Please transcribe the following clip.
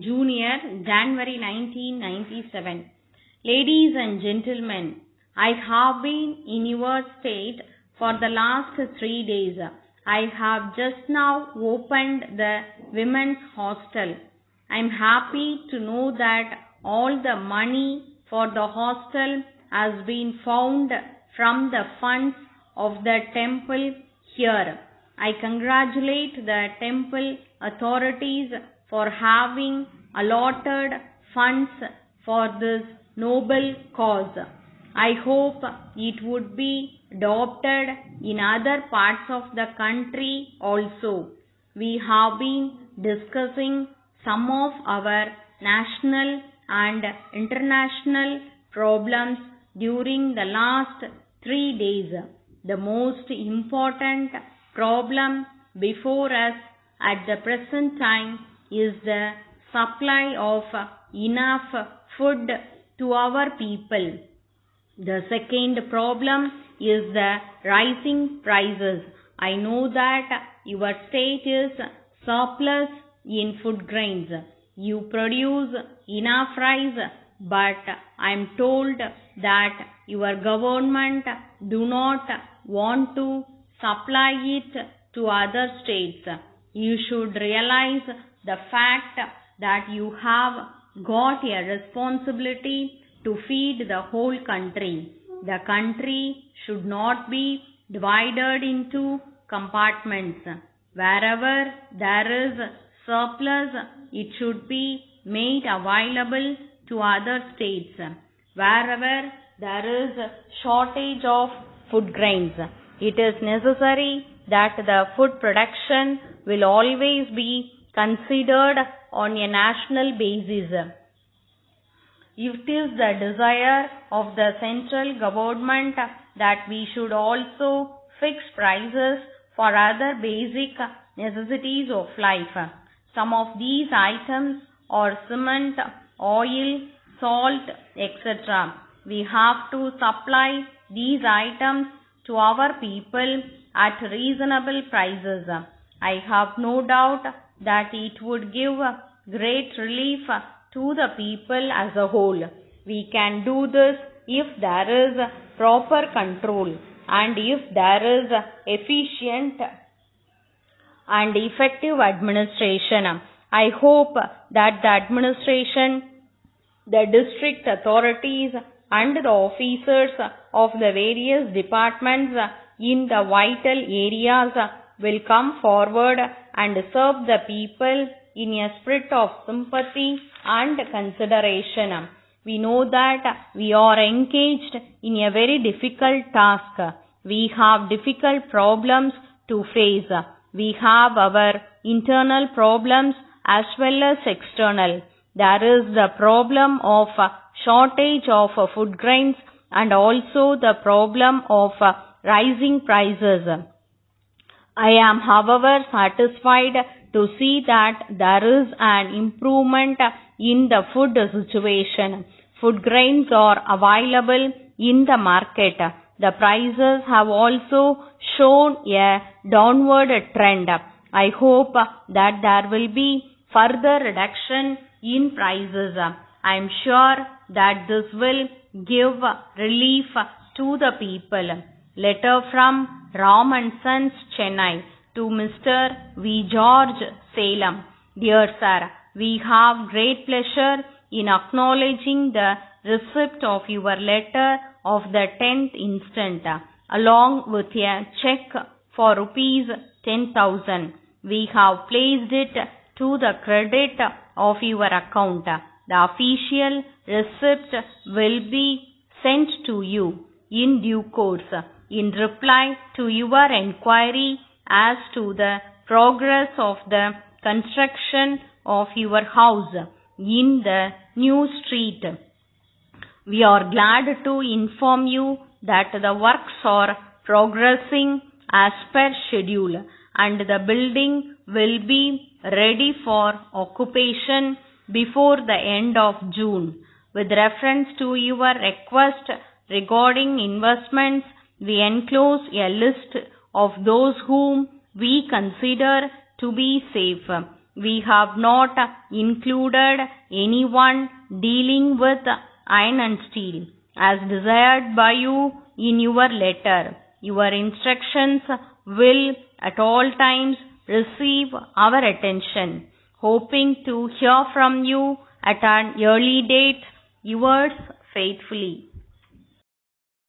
Junior, January 1997. Ladies and gentlemen, I have been in your state for the last 3 days. I have just now opened the women's hostel. I am happy to know that all the money for the hostel has been found from the funds of the temple here. I congratulate the temple authorities for having allotted funds for this noble cause. I hope it would be adopted in other parts of the country also. We have been discussing some of our national and international problems during the last 3 days. The most important problem before us at the present time is the supply of enough food to our people. The second problem is the rising prices. I know that your state is surplus in food grains. You produce enough rice, but I am told that your government do not want to supply it to other states. You should realize the fact that you have got a responsibility to feed the whole country. The country should not be divided into compartments. Wherever there is surplus, it should be made available to other states. Wherever there is shortage of food grains, it is necessary that the food production will always be considered on a national basis. It is the desire of the central government that we should also fix prices for other basic necessities of life. Some of these items are cement, oil, salt, etc. We have to supply these items to our people at reasonable prices. I have no doubt that it would give great relief to the people as a whole. We can do this if there is proper control and if there is efficient and effective administration. I hope that the administration, the district authorities and the officers of the various departments in the vital areas will come forward and serve the people in a spirit of sympathy and consideration. We know that we are engaged in a very difficult task. We have difficult problems to face. We have our internal problems as well as external. There is the problem of shortage of food grains and also the problem of rising prices. I am, however, satisfied to see that there is an improvement in the food situation. Food grains are available in the market. The prices have also shown a downward trend. I hope that there will be further reduction in prices. I am sure that this will give relief to the people. Letter from Ram and Sons, Chennai, to Mr. V. George, Salem. Dear Sir, we have great pleasure in acknowledging the receipt of your letter of the 10th instant, along with a check for rupees 10,000. We have placed it to the credit of your account. The official receipt will be sent to you in due course. In reply to your inquiry as to the progress of the construction of your house in the new street, we are glad to inform you that the works are progressing as per schedule and the building will be ready for occupation before the end of June. With reference to your request regarding investments, we enclose a list of those whom we consider to be safe. we have not included anyone dealing with iron and steel, as desired by you in your letter. Your instructions will at all times receive our attention. Hoping to hear from you at an early date, yours faithfully.